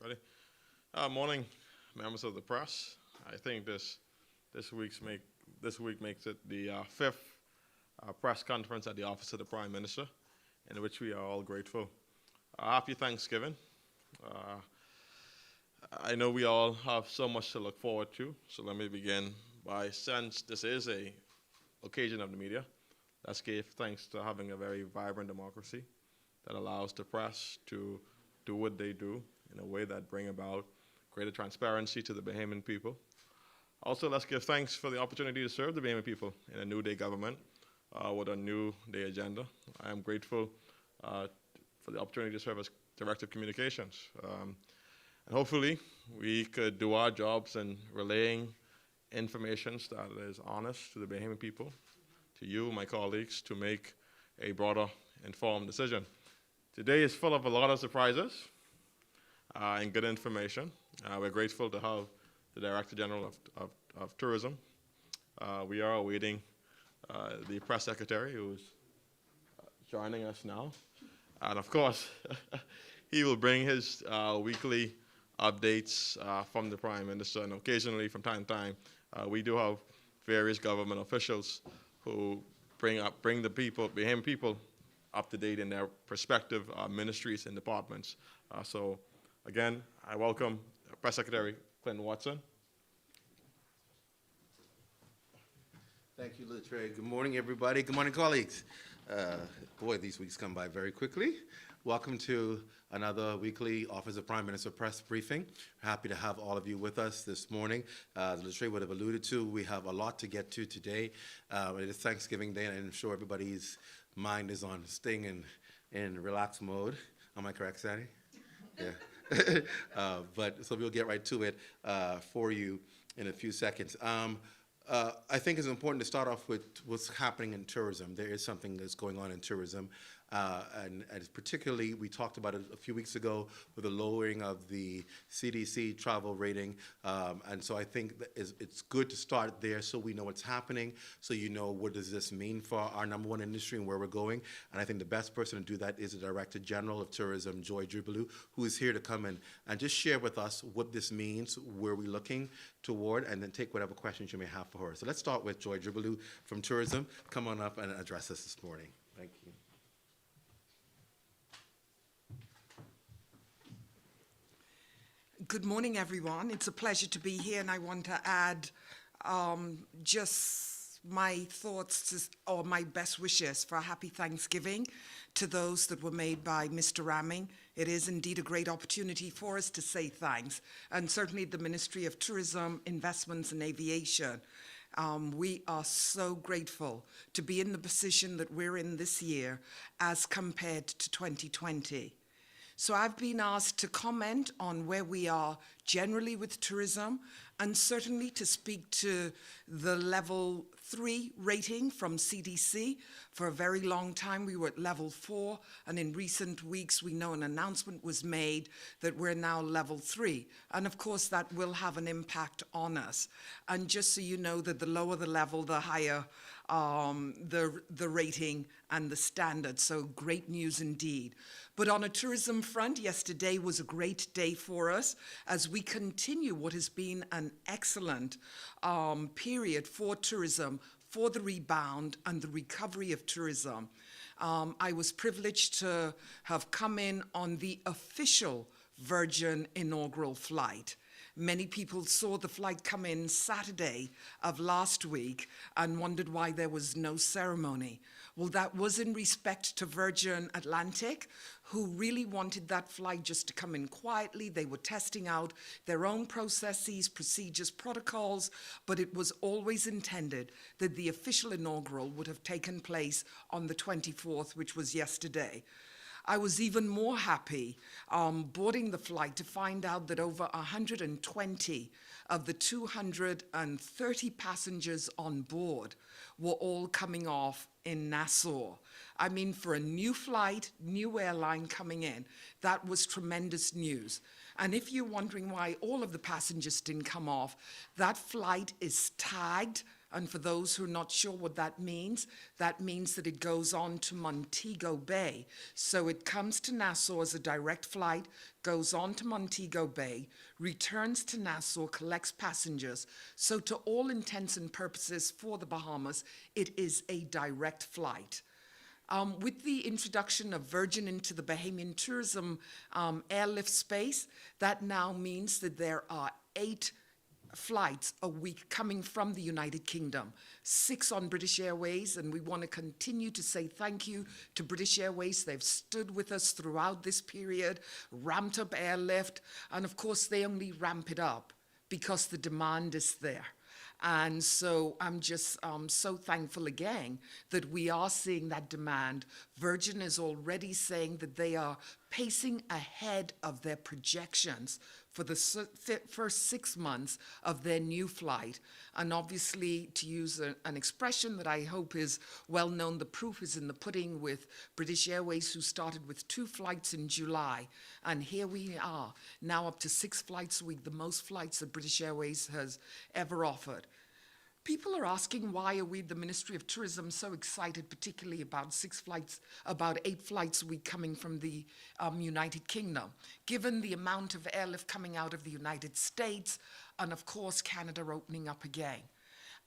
Ready? Morning, members of the press. I think this week's make this week makes it the fifth press conference at the office of the Prime Minister, in which we are all grateful. Happy Thanksgiving. Uh, I know we all have so much to look forward to, so let me begin by, since this is a occasion of the media, let's give thanks to having a very vibrant democracy that allows the press to do what they do in a way that bring about greater transparency to the Bahamian people. Also, let's give thanks for the opportunity to serve the Bahamian people in a new day government with a new day agenda. I am grateful for the opportunity to serve as Director of Communications. And hopefully, we could do our jobs in relaying information that is honest to the Bahamian people, to you, my colleagues, to make a broader, informed decision. Today is full of a lot of surprises and good information. We're grateful to have the Director General of Tourism. We are awaiting the Press Secretary, who's joining us now. And of course, he will bring his weekly updates from the Prime Minister, and occasionally, from time to time, we do have various government officials who bring the people, Bahamian people, up to date in their respective ministries and departments. So, again, I welcome Press Secretary Clinton Watson. Thank you, Latrey. Good morning, everybody. Good morning, colleagues. Boy, these weeks come by very quickly. Welcome to another weekly Office of Prime Minister press briefing. Happy to have all of you with us this morning. As Latrey would have alluded to, we have a lot to get to today. It is Thanksgiving Day, and I'm sure everybody's mind is on staying in relaxed mode. Am I correct, Sandy? Yeah. So we'll get right to it for you in a few seconds. I think it's important to start off with what's happening in tourism. There is something that's going on in tourism. And particularly, we talked about it a few weeks ago with the lowering of the CDC travel rating. And so I think that it's good to start there so we know what's happening, so you know what does this mean for our number one industry and where we're going. And I think the best person to do that is the Director General of Tourism, Joy Jubileau, who is here to come in and just share with us what this means, where we're looking toward, and then take whatever questions you may have for her. So let's start with Joy Jubileau from Tourism. Come on up and address us this morning. Thank you. Good morning, everyone. It's a pleasure to be here, and I want to add just my thoughts or my best wishes for a happy Thanksgiving to those that were made by Mr. Ramming. It is indeed a great opportunity for us to say thanks, and certainly the Ministry of Tourism, Investments and Aviation. We are so grateful to be in the position that we're in this year as compared to 2020. So I've been asked to comment on where we are generally with tourism, and certainly to speak to the level 3 rating from CDC. For a very long time we were at level 4, and in recent weeks we know an announcement was made that we're now level 3. And of course that will have an impact on us. And just so you know that the lower the level, the higher the rating and the standard. So great news indeed. But on a tourism front, yesterday was a great day for us as we continue what has been an excellent period for tourism, for the rebound and the recovery of tourism. I was privileged to have come in on the official Virgin inaugural flight. Many people saw the flight come in Saturday of last week and wondered why there was no ceremony. Well, that was in respect to Virgin Atlantic, who really wanted that flight just to come in quietly. They were testing out their own processes, procedures, protocols, but it was always intended that the official inaugural would have taken place on the 24th, which was yesterday. I was even more happy boarding the flight to find out that over 120 of the 230 passengers on board were all coming off in Nassau. I mean, for a new flight, new airline coming in, that was tremendous news. And if you're wondering why all of the passengers didn't come off, that flight is tagged And for those who are not sure what that means that it goes on to Montego Bay. So it comes to Nassau as a direct flight, goes on to Montego Bay, returns to Nassau, collects passengers. So to all intents and purposes for the Bahamas, it is a direct flight. With the introduction of Virgin into the Bahamian tourism airlift space, that now means that there are 8 flights a week coming from the United Kingdom, 6 on British Airways, and we want to continue to say thank you to British Airways. They've stood with us throughout this period, ramped up airlift, and of course they only ramp it up because the demand is there. And so I'm just so thankful again that we are seeing that demand. Virgin is already saying that they are pacing ahead of their projections for the first 6 months of their new flight. And obviously, to use an expression that I hope is well known, the proof is in the pudding with British Airways, who started with 2 flights in July. And here we are, now up to 6 flights a week, the most flights that British Airways has ever offered. People are asking, why are we, the Ministry of Tourism, so excited, particularly about 8 flights a week coming from the United Kingdom, given the amount of airlift coming out of the United States and, of course, Canada opening up again.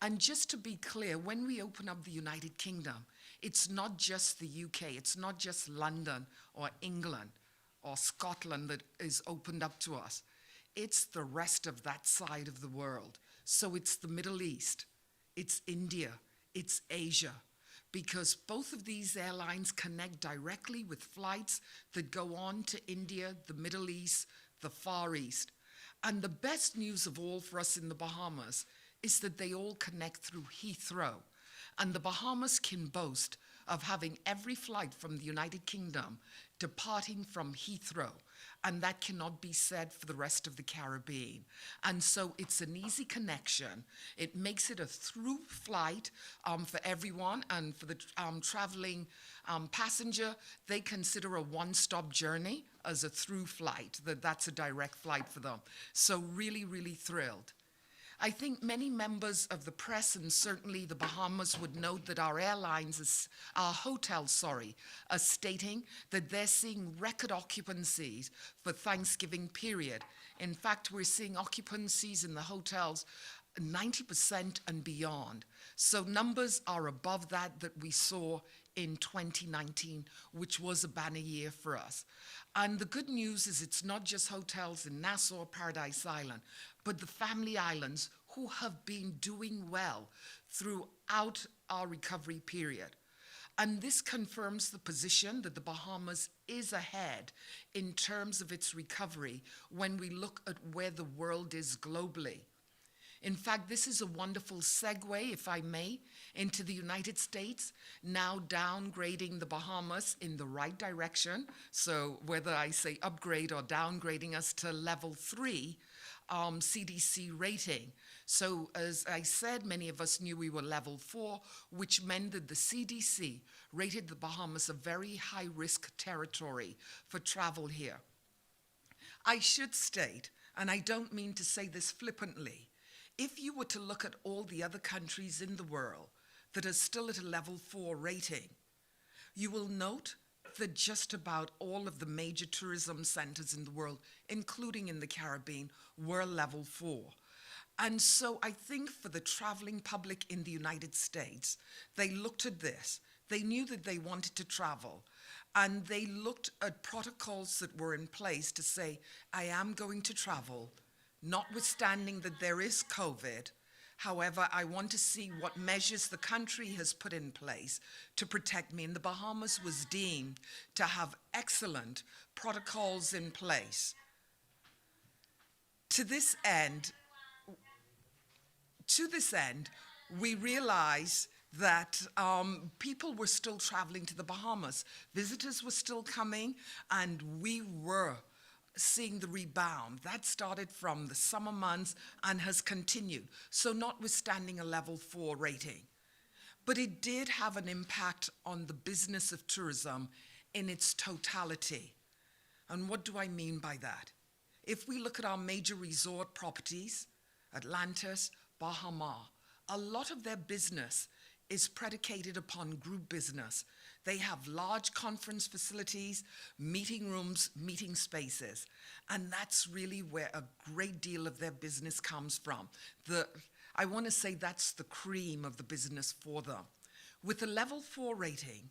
And just to be clear, when we open up the United Kingdom, it's not just the UK, it's not just London or England or Scotland that is opened up to us. It's the rest of that side of the world. So it's the Middle East, it's India, it's Asia, because both of these airlines connect directly with flights that go on to India, the Middle East, the Far East. And the best news of all for us in the Bahamas is that they all connect through Heathrow. And the Bahamas can boast of having every flight from the United Kingdom departing from Heathrow. And that cannot be said for the rest of the Caribbean. And so it's an easy connection. It makes it a through flight for everyone, and for the traveling passenger, they consider a one-stop journey as a through flight, that's a direct flight for them. So really, really thrilled. I think many members of the press, and certainly the Bahamas, would note that our hotels are stating that they're seeing record occupancies for Thanksgiving period. In fact, we're seeing occupancies in the hotels 90% and beyond. So numbers are above that we saw in 2019, which was a banner year for us. And the good news is it's not just hotels in Nassau, Paradise Island, but the family islands who have been doing well throughout our recovery period. And this confirms the position that the Bahamas is ahead in terms of its recovery when we look at where the world is globally. In fact, this is a wonderful segue, if I may, into the United States, now downgrading the Bahamas in the right direction. So whether I say upgrade or downgrading us to level 3 CDC rating. So as I said, many of us knew we were level 4, which meant that the CDC rated the Bahamas a very high-risk territory for travel here. I should state, and I don't mean to say this flippantly, if you were to look at all the other countries in the world that are still at a level 4 rating, you will note that just about all of the major tourism centers in the world, including in the Caribbean, were level 4. And so I think for the traveling public in the United States, they looked at this. They knew that they wanted to travel, and they looked at protocols that were in place to say, I am going to travel, notwithstanding that there is COVID. However, I want to see what measures the country has put in place to protect me. And the Bahamas was deemed to have excellent protocols in place. To this end, we realized that people were still traveling to the Bahamas. Visitors were still coming, and we were seeing the rebound. That started from the summer months and has continued. So notwithstanding a level 4 rating. But it did have an impact on the business of tourism in its totality. And what do I mean by that? If we look at our major resort properties, Atlantis, Baha Mar, a lot of their business is predicated upon group business. They have large conference facilities, meeting rooms, meeting spaces, and that's really where a great deal of their business comes from. I want to say that's the cream of the business for them. With a level 4 rating,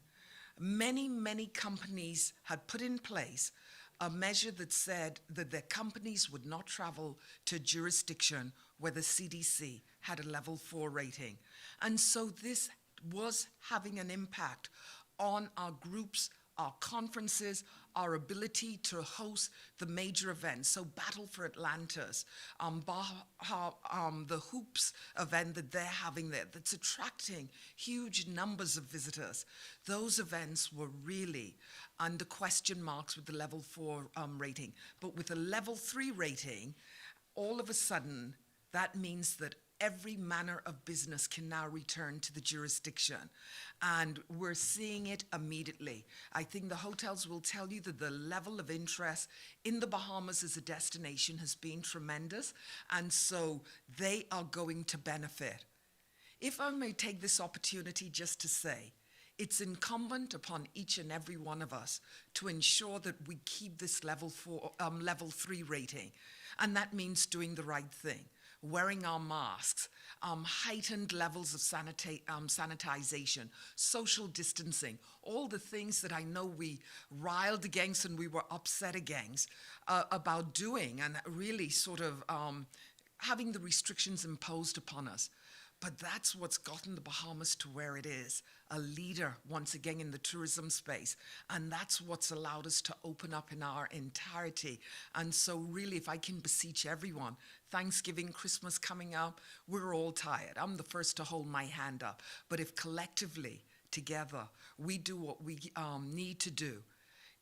many companies had put in place a measure that said that their companies would not travel to jurisdiction where the CDC had a level 4 rating. And so this was having an impact on our groups, our conferences, our ability to host the major events. So Battle for Atlantis, the Hoops event that they're having there, that's attracting huge numbers of visitors. Those events were really under question marks with the level 4 rating. But with a level 3 rating, all of a sudden, that means that every manner of business can now return to the jurisdiction. And we're seeing it immediately. I think the hotels will tell you that the level of interest in the Bahamas as a destination has been tremendous, and so they are going to benefit. If I may take this opportunity just to say, it's incumbent upon each and every one of us to ensure that we keep this level 3 rating. And that means doing the right thing, wearing our masks, heightened levels of sanitization, social distancing, all the things that I know we riled against and we were upset against about doing, and really sort of having the restrictions imposed upon us. But that's what's gotten the Bahamas to where it is, a leader once again in the tourism space. And that's what's allowed us to open up in our entirety. And so really, if I can beseech everyone, Thanksgiving, Christmas coming up, we're all tired. I'm the first to hold my hand up. But if collectively, together, we do what we need to do,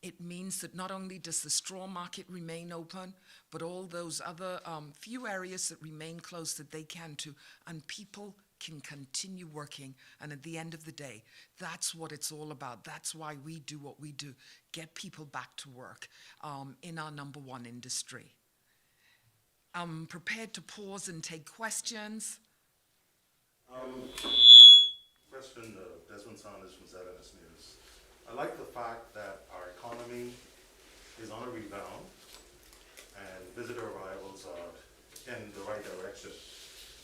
it means that not only does the straw market remain open, but all those other few areas that remain closed that they can too, and people can continue working. And at the end of the day, that's what it's all about. That's why we do what we do, get people back to work in our number one industry. I'm prepared to pause and take questions. Question, Desmond Saunders from ZNS News. I like the fact that our economy is on a rebound and visitor arrivals are in the right direction.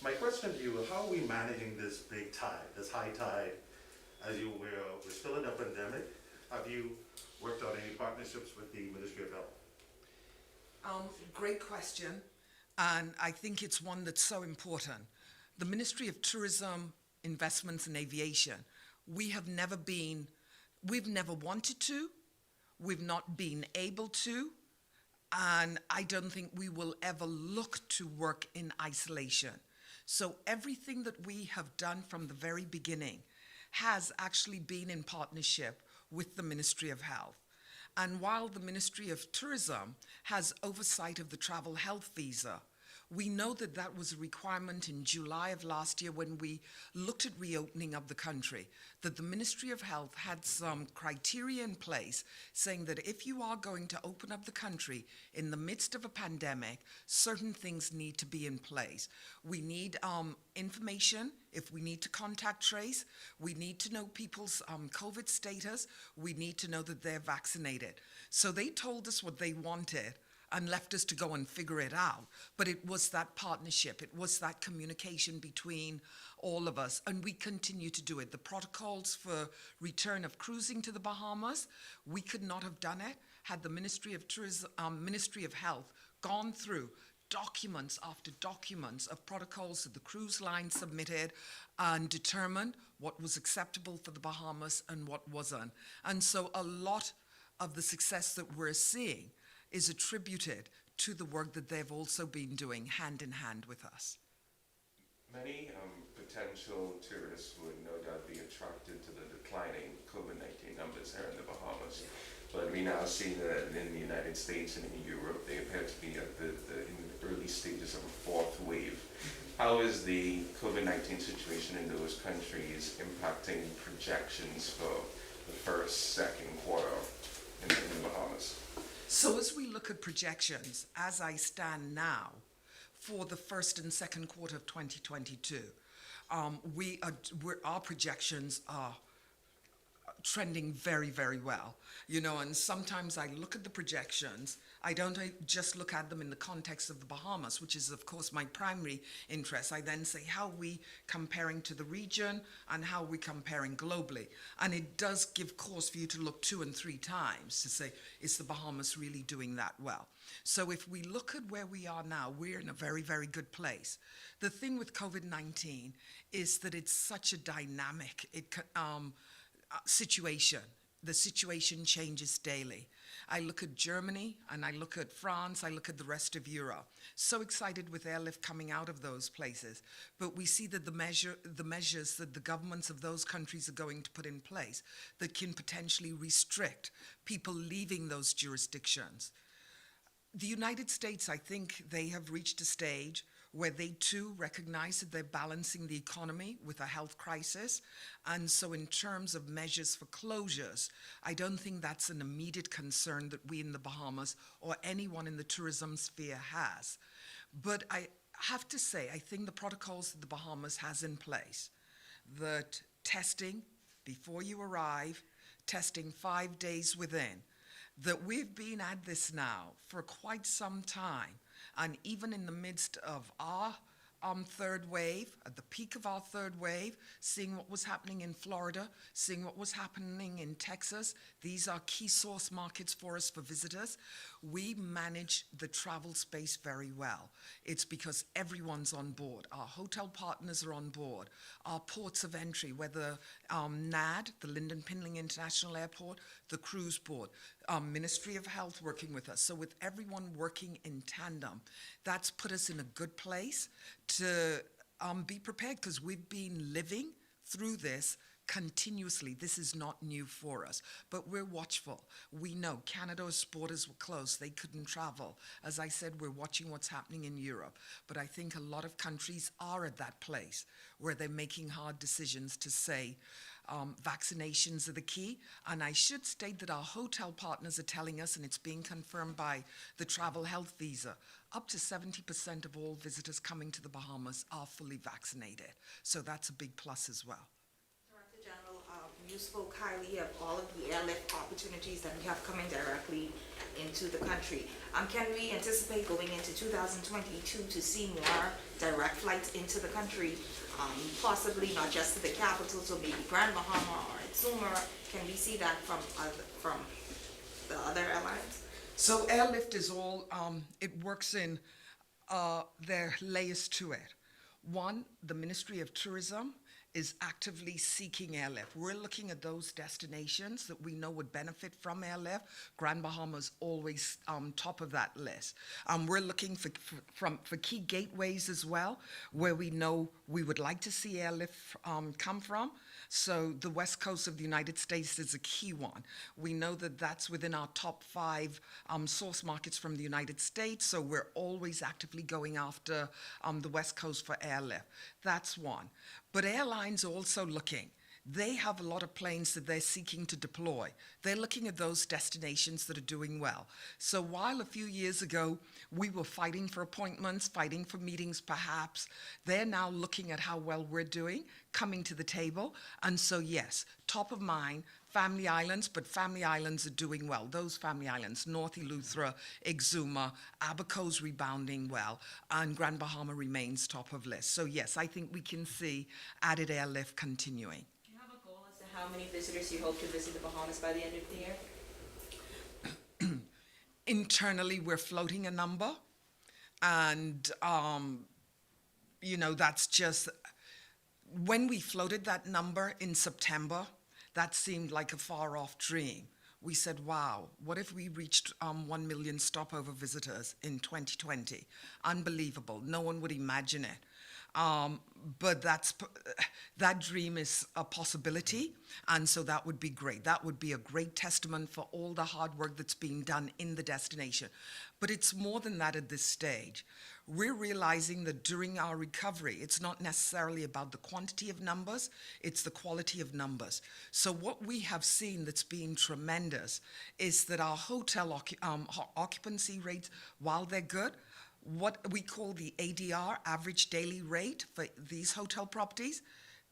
My question to you, how are we managing this big tide, this high tide, as you were, we're still in a pandemic? Have you worked on any partnerships with the Ministry of Health? Great question, and I think it's one that's so important. The Ministry of Tourism, Investments and Aviation, we've never wanted to, we've not been able to, and I don't think we will ever look to work in isolation. So everything that we have done from the very beginning has actually been in partnership with the Ministry of Health. And while the Ministry of Tourism has oversight of the travel health visa, we know that that was a requirement in July of last year when we looked at reopening of the country, that the Ministry of Health had some criteria in place saying that if you are going to open up the country in the midst of a pandemic, certain things need to be in place. We need information if we need to contact trace. We need to know people's COVID status. We need to know that they're vaccinated. So they told us what they wanted and left us to go and figure it out. But it was that partnership, it was that communication between all of us, and we continue to do it. The protocols for return of cruising to the Bahamas, we could not have done it had the Ministry of Tourism, Ministry of Health gone through documents after documents of protocols that the cruise line submitted and determined what was acceptable for the Bahamas and what wasn't. And so a lot of the success that we're seeing is attributed to the work that they've also been doing hand in hand with us. Many potential tourists would no doubt be attracted to the declining COVID-19 numbers here in the Bahamas. But we now see that in the United States and in Europe, they appear to be at in the early stages of a fourth wave. How is the COVID-19 situation in those countries impacting projections for the first, second quarter in the Bahamas? So as we look at projections, as I stand now, for the first and second quarter of 2022, our projections are trending very, very well. You know, and sometimes I look at the projections, I don't just look at them in the context of the Bahamas, which is, of course, my primary interest. I then say, how are we comparing to the region and how are we comparing globally? And it does give cause for you to look 2 and 3 times to say, is the Bahamas really doing that well? So if we look at where we are now, we're in a very, very good place. The thing with COVID-19 is that it's such a dynamic situation. The situation changes daily. I look at Germany and I look at France, I look at the rest of Europe. So excited with airlift coming out of those places. But we see that the measures that the governments of those countries are going to put in place that can potentially restrict people leaving those jurisdictions. The United States, I think they have reached a stage where they too recognize that they're balancing the economy with a health crisis. And so in terms of measures for closures, I don't think that's an immediate concern that we in the Bahamas or anyone in the tourism sphere has. But I have to say, I think the protocols that the Bahamas has in place, that testing before you arrive, testing 5 days within, that we've been at this now for quite some time. And even in the midst of our third wave, at the peak of our third wave, seeing what was happening in Florida, seeing what was happening in Texas, these are key source markets for us for visitors. We manage the travel space very well. It's because everyone's on board. Our hotel partners are on board. Our ports of entry, whether NAD, the Lyndon Pinling International Airport, the cruise board, Ministry of Health working with us. So with everyone working in tandem, that's put us in a good place to be prepared, because we've been living through this continuously. This is not new for us, but we're watchful. We know Canada's borders were closed. They couldn't travel. As I said, we're watching what's happening in Europe, but I think a lot of countries are at that place where they're making hard decisions to say, vaccinations are the key. And I should state that our hotel partners are telling us, and it's being confirmed by the travel health visa, up to 70% of all visitors coming to the Bahamas are fully vaccinated. So that's a big plus as well. Director General, you spoke highly of all of the airlift opportunities that we have coming directly into the country. Can we anticipate going into 2022 to see more direct flights into the country, possibly not just to the capital, so maybe Grand Bahama or Exuma? Can we see that from the other airlines? So airlift is all, it works in, there are layers to it. One, the Ministry of Tourism is actively seeking airlift. We're looking at those destinations that we know would benefit from airlift. Grand Bahama's always top of that list. We're looking for key gateways as well, where we know we would like to see airlift come from. So the west coast of the United States is a key one. We know that that's within our top 5 source markets from the United States, so we're always actively going after the west coast for airlift. That's one. But airlines are also looking. They have a lot of planes that they're seeking to deploy. They're looking at those destinations that are doing well. So while a few years ago we were fighting for appointments, fighting for meetings perhaps, they're now looking at how well we're doing, coming to the table. And so yes, top of mind, Family Islands, but Family Islands are doing well. Those Family Islands, North Eleuthera, Exuma, Abaco's rebounding well, and Grand Bahama remains top of list. So yes, I think we can see added airlift continuing. Do you have a goal as to how many visitors you hope to visit the Bahamas by the end of the year? Internally, we're floating a number, and that's just, when we floated that number in September, that seemed like a far-off dream. We said, wow, what if we reached 1 million stopover visitors in 2020? Unbelievable. No one would imagine it. But that dream is a possibility, and so that would be great. That would be a great testament for all the hard work that's being done in the destination. But it's more than that at this stage. We're realizing that during our recovery, it's not necessarily about the quantity of numbers, it's the quality of numbers. So what we have seen that's been tremendous is that our hotel occupancy rates, while they're good, what we call the ADR, average daily rate, for these hotel properties,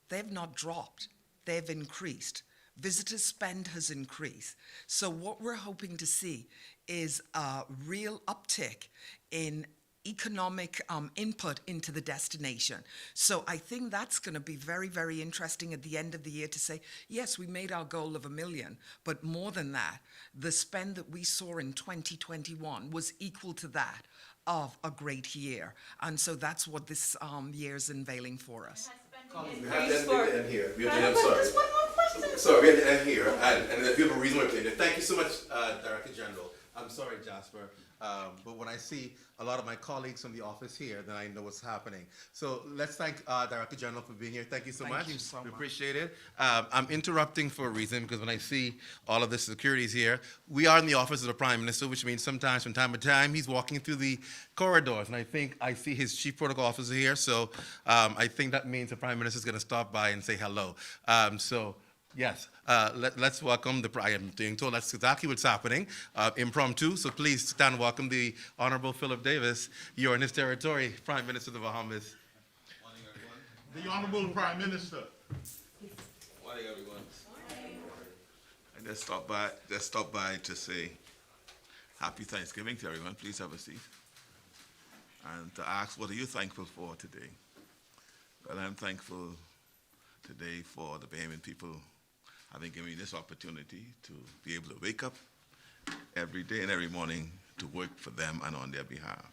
they've not dropped, they've increased. Visitor spend has increased. So what we're hoping to see is a real uptick in economic input into the destination. So I think that's going to be very, very interesting at the end of the year to say, yes, we made our goal of $1 million, but more than that, the spend that we saw in 2021 was equal to that of a great year. And so that's what this year is unveiling for us. We have to end here. We have to end, sorry. Sorry, we have to end here, and if you have a reason why we're ending. Thank you so much, Director General. I'm sorry, Jasper, but when I see a lot of my colleagues from the office here, then I know what's happening. So let's thank Director General for being here. Thank you so much. Thank you so We much. appreciate it. I'm interrupting for a reason, because when I see all of the securities here, we are in the office of the Prime Minister, which means sometimes from time to time he's walking through the corridors, and I think I see his Chief Protocol Officer here, so I think that means the Prime Minister is going to stop by and say hello. Yes, let's welcome I am being told that's exactly what's happening, impromptu. So please stand and welcome the Honorable Philip Davis. You're in his territory, Prime Minister of the Bahamas. Morning, everyone. The Honorable Prime Minister. Morning, everyone. I just stopped by to say happy Thanksgiving to everyone. Please have a seat. And to ask, what are you thankful for today? Well, I'm thankful today for the Bahamian people having given me this opportunity to be able to wake up every day and every morning to work for them and on their behalf.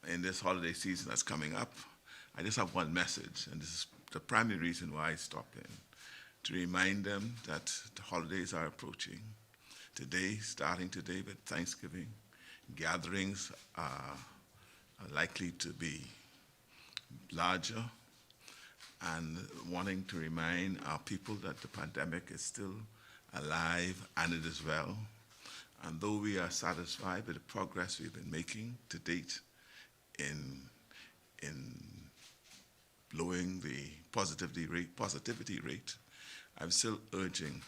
In this holiday season that's coming up, I just have one message, and this is the primary reason why I stopped in, to remind them that the holidays are approaching. Today, starting today with Thanksgiving, gatherings are likely to be larger, and wanting to remind our people that the pandemic is still alive and it is well. And though we are satisfied with the progress we've been making to date in lowering the positivity rate, I'm still urging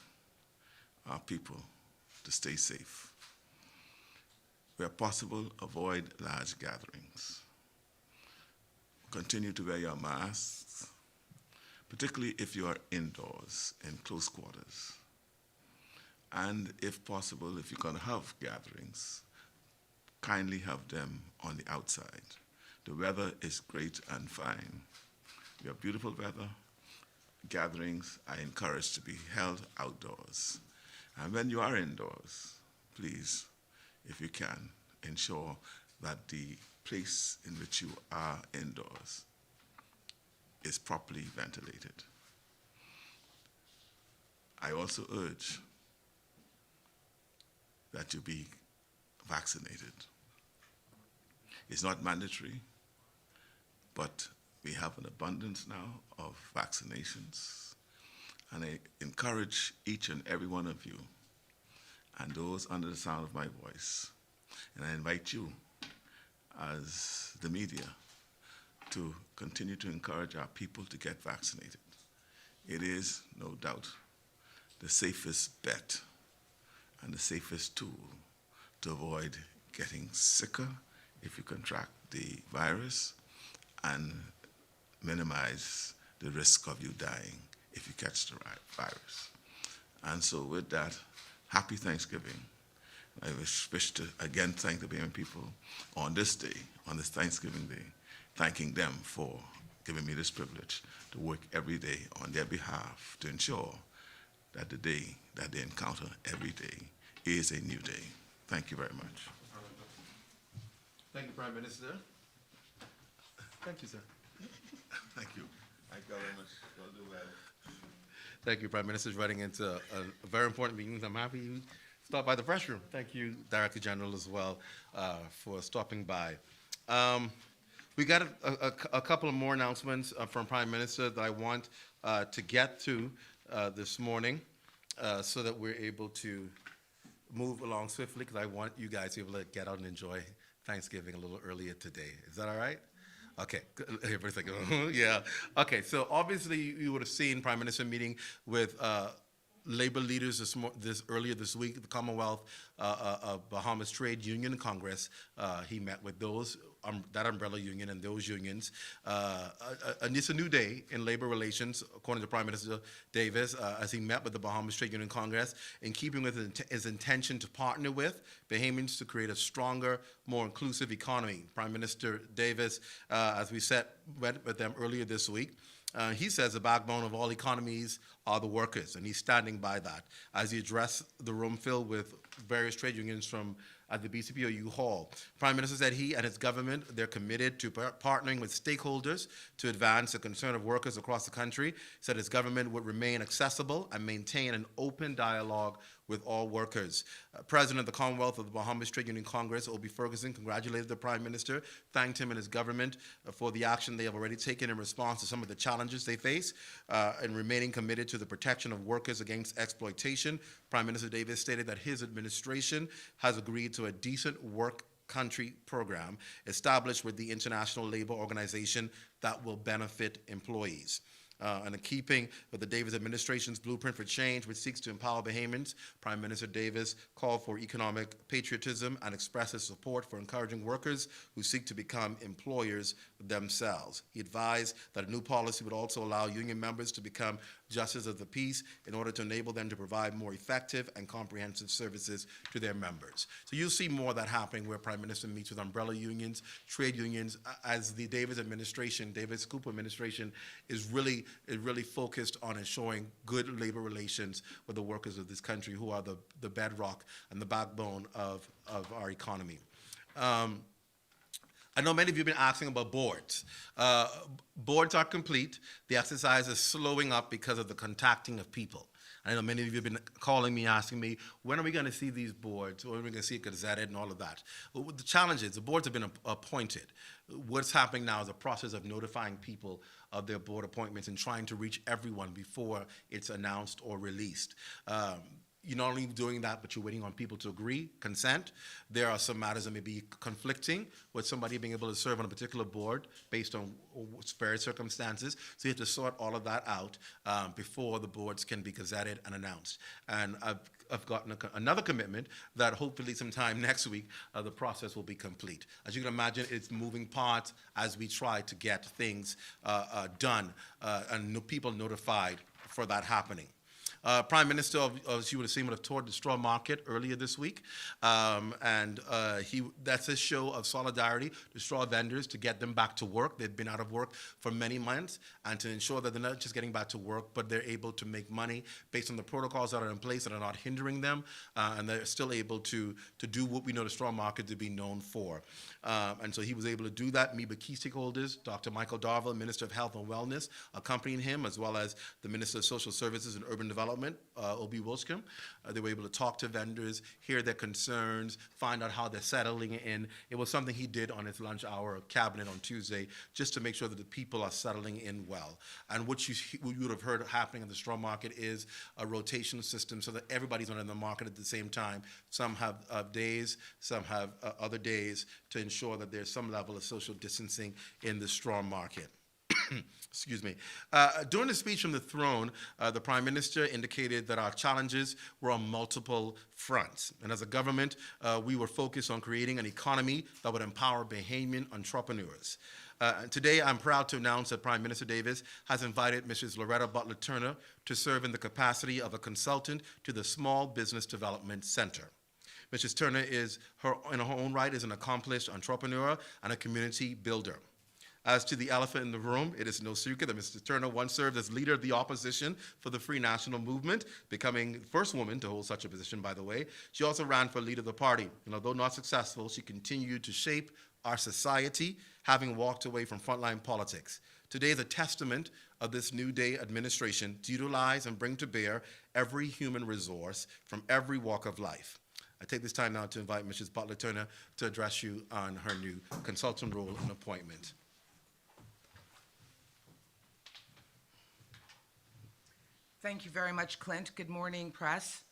our people to stay safe. Where possible, avoid large gatherings. Continue to wear your masks, particularly if you are indoors in close quarters. And if possible, if you're going to have gatherings, kindly have them on the outside. The weather is great and fine. We have beautiful weather. Gatherings are encouraged to be held outdoors. And when you are indoors, please, if you can, ensure that the place in which you are indoors is properly ventilated. I also urge that you be vaccinated. It's not mandatory, but we have an abundance now of vaccinations, and I encourage each and every one of you and those under the sound of my voice, and I invite you as the media to continue to encourage our people to get vaccinated. It is, no doubt, the safest bet and the safest tool to avoid getting sicker if you contract the virus, and minimize the risk of you dying if you catch the virus. And so with that, happy Thanksgiving. I wish to again thank the Bahamian people on this day, on this Thanksgiving Day, thanking them for giving me this privilege to work every day on their behalf to ensure that the day that they encounter every day is a new day. Thank you very much. Thank you, Prime Minister. Thank you, sir. Thank you. Thank you very much. You'll do well. Thank you, Prime Minister, running into a very important meeting. I'm happy you stopped by the press room. Thank you, Director General, as well, for stopping by. We got a couple of more announcements from Prime Minister that I want to get to this morning so that we're able to move along swiftly, because I want you guys to be able to get out and enjoy Thanksgiving a little earlier today. Is that all right? Okay, everything. Yeah. Okay, so obviously you would have seen Prime Minister meeting with labor leaders earlier this week, the Commonwealth Bahamas Trade Union Congress. He met with those that umbrella union and those unions. And it's a new day in labor relations, according to Prime Minister Davis, as he met with the Bahamas Trade Union Congress, in keeping with his intention to partner with Bahamians to create a stronger, more inclusive economy. Prime Minister Davis, as we met with them earlier this week, he says the backbone of all economies are the workers, and he's standing by that as he addressed the room filled with various trade unions from at the BCPOU Hall. Prime Minister said he and his government, they're committed to partnering with stakeholders to advance the concern of workers across the country. He said his government would remain accessible and maintain an open dialogue with all workers. President of the Commonwealth of the Bahamas Trade Union Congress, Obie Ferguson, congratulated the Prime Minister, thanked him and his government for the action they have already taken in response to some of the challenges they face, and remaining committed to the protection of workers against exploitation. Prime Minister Davis stated that his administration has agreed to a decent work country program established with the International Labor Organization that will benefit employees. And in keeping with the Davis administration's blueprint for change, which seeks to empower Bahamians, Prime Minister Davis called for economic patriotism and expressed his support for encouraging workers who seek to become employers themselves. He advised that a new policy would also allow union members to become justices of the peace in order to enable them to provide more effective and comprehensive services to their members. So you'll see more of that happening where Prime Minister meets with umbrella unions, trade unions, as the Davis administration, Davis Cooper administration is really focused on ensuring good labor relations with the workers of this country, who are the bedrock and the backbone of our economy. I know many of you have been asking about boards. Boards are complete. The exercise is slowing up because of the contacting of people. I know many of you have been calling me, asking me, when are we going to see these boards? When are we going to see it gazetted and all of that? Well, the challenge is the boards have been appointed. What's happening now is a process of notifying people of their board appointments and trying to reach everyone before it's announced or released. You're not only doing that, but you're waiting on people to agree, consent. There are some matters that may be conflicting with somebody being able to serve on a particular board based on various circumstances. So you have to sort all of that out before the boards can be gazetted and announced. And I've gotten another commitment that hopefully sometime next week the process will be complete. As you can imagine, it's moving parts as we try to get things done and people notified for that happening. Prime Minister, as you would have seen, would have toured the straw market earlier this week, and that's a show of solidarity to straw vendors to get them back to work. They've been out of work for many months, and to ensure that they're not just getting back to work, but they're able to make money based on the protocols that are in place that are not hindering them, and they're still able to do what we know the straw market to be known for. And so he was able to do that, meet with key stakeholders, Dr. Michael Darville, Minister of Health and Wellness, accompanying him, as well as the Minister of Social Services and Urban Development, Obie Wilscombe. They were able to talk to vendors, hear their concerns, find out how they're settling in. It was something he did on his lunch hour cabinet on Tuesday, just to make sure that the people are settling in well. And what you would have heard happening in the straw market is a rotation system so that everybody's not in the market at the same time. Some have days, some have other days, to ensure that there's some level of social distancing in the straw market. Excuse me. During the speech from the throne, the Prime Minister indicated that our challenges were on multiple fronts. And as a government, we were focused on creating an economy that would empower Bahamian entrepreneurs. Today, I'm proud to announce that Prime Minister Davis has invited Mrs. Loretta Butler Turner to serve in the capacity of a consultant to the Small Business Development Center. Mrs. Turner in her own right, is an accomplished entrepreneur and a community builder. As to the elephant in the room, it is no secret that Mrs. Turner once served as leader of the opposition for the Free National Movement, becoming the first woman to hold such a position, by the way. She also ran for leader of the party, and although not successful, she continued to shape our society, having walked away from frontline politics. Today is a testament of this New Day administration to utilize and bring to bear every human resource from every walk of life. I take this time now to invite Mrs. Butler Turner to address you on her new consultant role and appointment. Thank you very much, Clint. Good morning, press.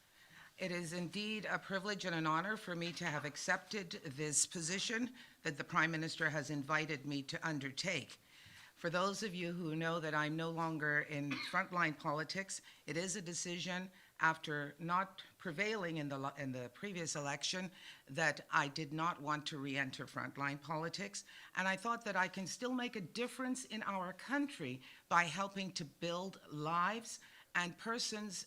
It is indeed a privilege and an honor for me to have accepted this position that the Prime Minister has invited me to undertake. For those of you who know that I'm no longer in frontline politics, it is a decision after not prevailing in the previous election, that I did not want to re-enter frontline politics, and I thought that I can still make a difference in our country by helping to build lives and persons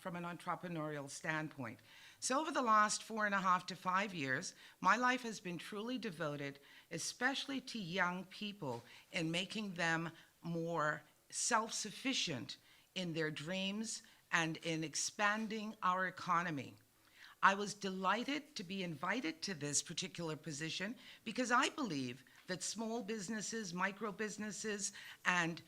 from an entrepreneurial standpoint. So over the last 4.5 to 5 years, my life has been truly devoted, especially to young people, in making them more self-sufficient in their dreams and in expanding our economy. I was delighted to be invited to this particular position because I believe that small businesses, micro businesses, and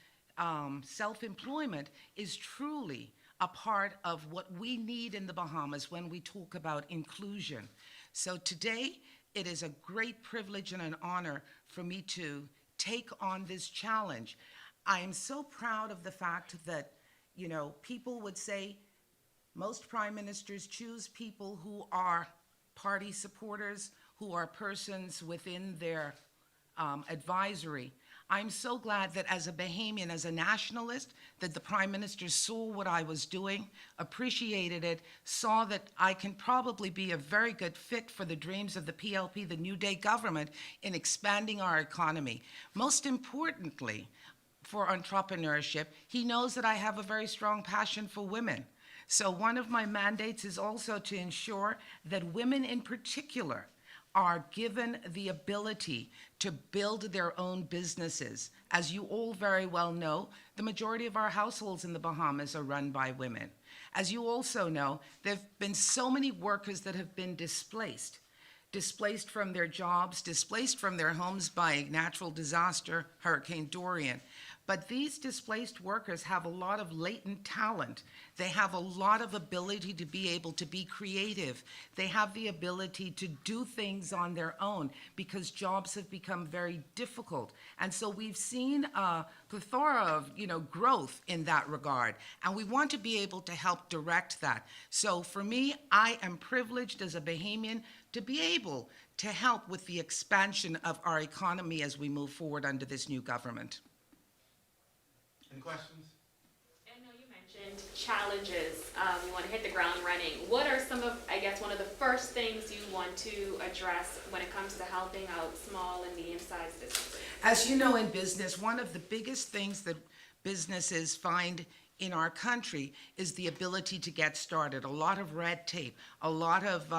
self-employment is truly a part of what we need in the Bahamas when we talk about inclusion. So today, it is a great privilege and an honor for me to take on this challenge. I am so proud of the fact that, you know, people would say most prime ministers choose people who are party supporters, who are persons within their advisory. I'm so glad that as a Bahamian, as a nationalist, that the Prime Minister saw what I was doing, appreciated it, saw that I can probably be a very good fit for the dreams of the PLP, the New Day government, in expanding our economy. Most importantly, for entrepreneurship, he knows that I have a very strong passion for women. So one of my mandates is also to ensure that women in particular are given the ability to build their own businesses. As you all very well know, the majority of our households in the Bahamas are run by women. As you also know, there have been so many workers that have been displaced from their jobs, displaced from their homes by natural disaster, Hurricane Dorian. But these displaced workers have a lot of latent talent. They have a lot of ability to be able to be creative. They have the ability to do things on their own because jobs have become very difficult. And so we've seen a plethora of, growth in that regard. And we want to be able to help direct that. So for me, I am privileged as a Bahamian to be able to help with the expansion of our economy as we move forward under this new government. Any questions? I know you mentioned challenges. You want to hit the ground running. What are some of, one of the first things you want to address when it comes to helping out small and medium-sized businesses? As you know, in business, one of the biggest things that businesses find in our country is the ability to get started. A lot of red tape, a lot of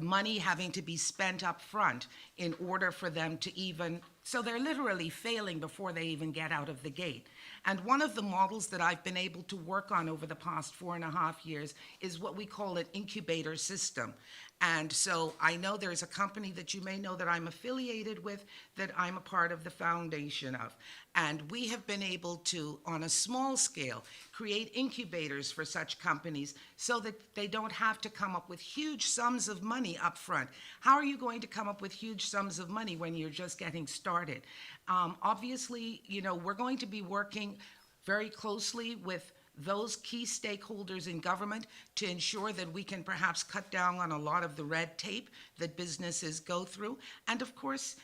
money having to be spent up front in order for them to even, so they're literally failing before they even get out of the gate. And one of the models that I've been able to work on over the past 4.5 years is what we call an incubator system. And so I know there's a company that you may know that I'm affiliated with, that I'm a part of the foundation of. And we have been able to, on a small scale, create incubators for such companies so that they don't have to come up with huge sums of money up front. How are you going to come up with huge sums of money when you're just getting started? Obviously, we're going to be working very closely with those key stakeholders in government to ensure that we can perhaps cut down on a lot of the red tape that businesses go through. And of course,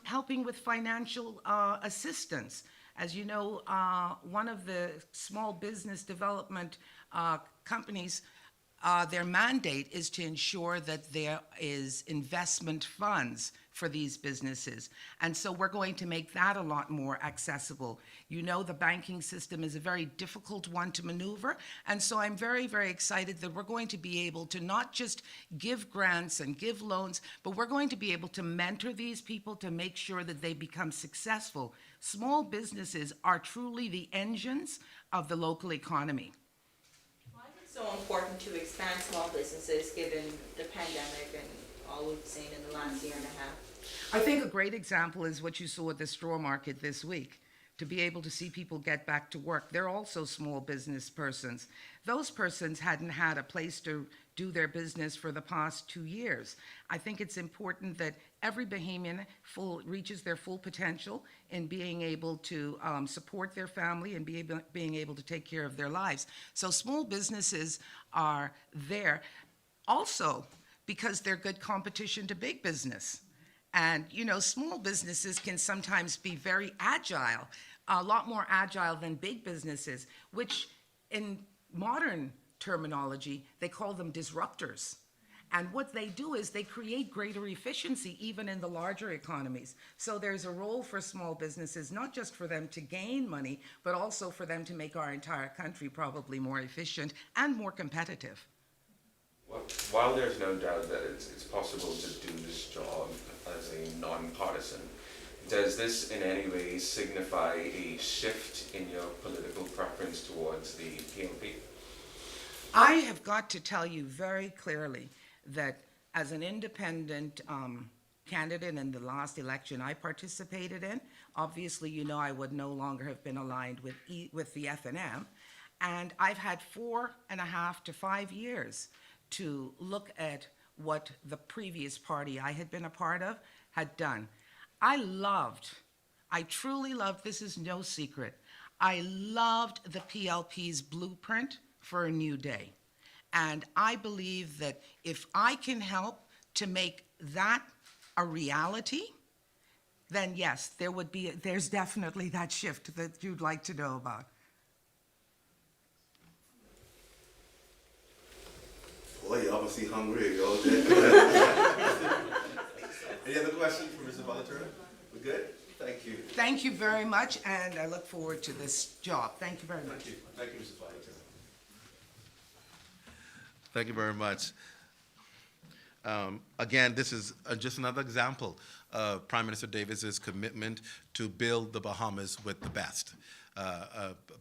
helping with financial assistance. As you know, one of the small business development companies, their mandate is to ensure that there is investment funds for these businesses. And so we're going to make that a lot more accessible. You know, the banking system is a very difficult one to maneuver. And so I'm very, very excited that we're going to be able to not just give grants and give loans, but we're going to be able to mentor these people to make sure that they become successful. Small businesses are truly the engines of the local economy. Why is it so important to expand small businesses given the pandemic and all we've seen in the last year and a half? I think a great example is what you saw at the straw market this week. To be able to see people get back to work. They're also small business persons. Those persons hadn't had a place to do their business for the past 2 years. I think it's important that every Bahamian reaches their full potential in being able to support their family and being able to take care of their lives. So small businesses are there also because they're good competition to big business. And, small businesses can sometimes be very agile, a lot more agile than big businesses, which in modern terminology, they call them disruptors. And what they do is they create greater efficiency even in the larger economies. So there's a role for small businesses, not just for them to gain money, but also for them to make our entire country probably more efficient and more competitive. Well, while there's no doubt that it's possible to do this job as a non-partisan, does this in any way signify a shift in your political preference towards the PLP? I have got to tell you very clearly that as an independent candidate in the last election I participated in, obviously you know I would no longer have been aligned with the FNM, and I've had 4.5 to 5 years to look at what the previous party I had been a part of had done. I truly loved, this is no secret, I loved the PLP's blueprint for a new day. And I believe that if I can help to make that a reality, then yes, there's definitely that shift that you'd like to know about. Boy, you're obviously hungry. Yo. Any other questions for Mr. Balaturner? We good? Thank you. Thank you very much, and I look forward to this job. Thank you very much. Thank you, Mr. Balaturner. Thank you very much. Again, this is just another example of Prime Minister Davis's commitment to build the Bahamas with the best.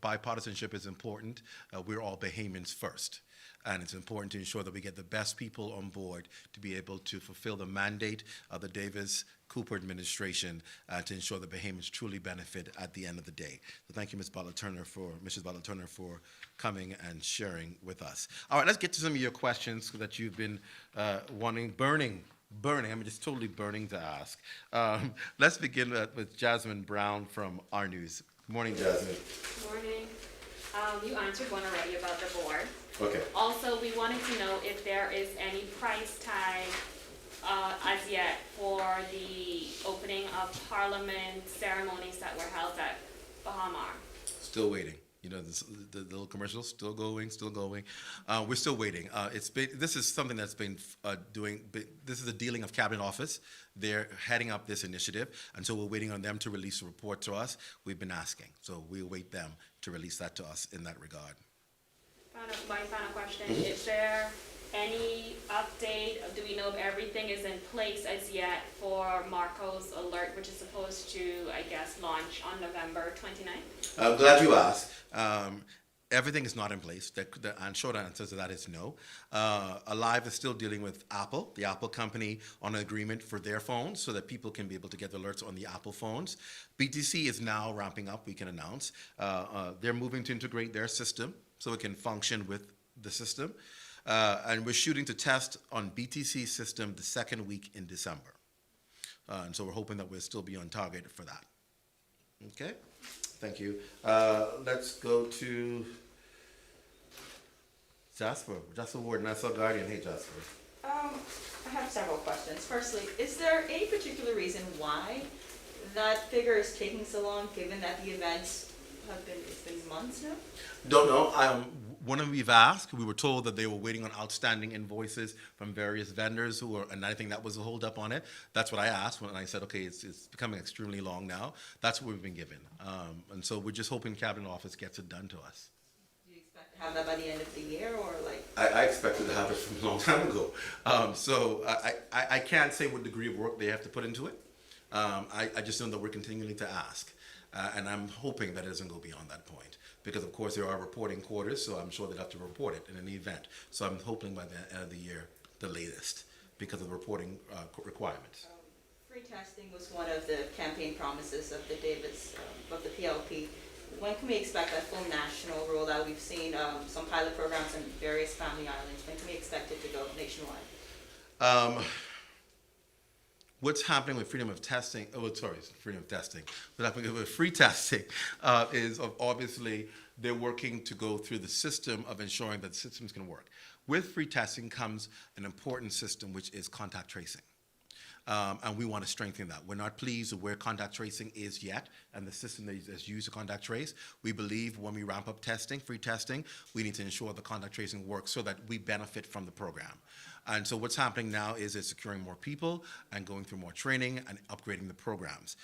Bipartisanship is important. We're all Bahamians first. And it's important to ensure that we get the best people on board to be able to fulfill the mandate of the Davis-Cooper administration to ensure that Bahamians truly benefit at the end of the day. So thank you, Mrs. Balaturner, for coming and sharing with us. All right, let's get to some of your questions that you've been burning, I'm just totally burning to ask. Let's begin with Jasmine Brown from Our News. Good morning, Jasmine. Good morning. You answered one already about the board. Okay. Also, we wanted to know if there is any price tag as yet for the opening of Parliament ceremonies that were held at Bahamar. Still waiting. You know, the little commercial, still going. We're still waiting. This is something that's been this is a dealing of Cabinet Office. They're heading up this initiative, and so we're waiting on them to release a report to us. We've been asking, so we await them to release that to us in that regard. My final question, is there any update? Do we know if everything is in place as yet for Marco's Alert, which is supposed to, I guess, launch on November 29th? I'm glad you asked. Everything is not in place. The short answer to that is no. Alive is still dealing with Apple, the Apple company, on an agreement for their phones so that people can be able to get the alerts on the Apple phones. BTC is now ramping up, we can announce. They're moving to integrate their system so it can function with the system. And we're shooting to test on BTC system the second week in December. And so we're hoping that we'll still be on target for that. Okay, thank you. Let's go to Jasper Ward, Nassau Guardian. Hey, Jasper. I have several questions. Firstly, is there any particular reason why that figure is taking so long, given that the events it's been months now? Don't know. When we've asked, we were told that they were waiting on outstanding invoices from various vendors and I think that was a holdup on it. That's what I asked when I said, okay, it's becoming extremely long now. That's what we've been given. And so we're just hoping Cabinet Office gets it done to us. Do you expect to have that by the end of the year, or like? I expected to have it from a long time ago. So I can't say what degree of work they have to put into it. I just know that we're continuing to ask. And I'm hoping that it doesn't go beyond that point. Because, of course, there are reporting quarters, so I'm sure they'll have to report it in any event. So I'm hoping by the end of the year, the latest, because of the reporting requirements. Free testing was one of the campaign promises of the of the PLP. When can we expect that full national rollout? We've seen some pilot programs in various family islands. When can we expect it to go nationwide? What's happening with freedom of testing? Freedom of testing. What's happening with free testing is obviously they're working to go through the system of ensuring that the systems can work. With free testing comes an important system, which is contact tracing. and we want to strengthen that. We're not pleased with where contact tracing is yet, and the system that is used to contact trace. We believe when we ramp up testing, free testing, we need to ensure the contact tracing works so that we benefit from the program. And so what's happening now is it's securing more people and going through more training and upgrading the programs.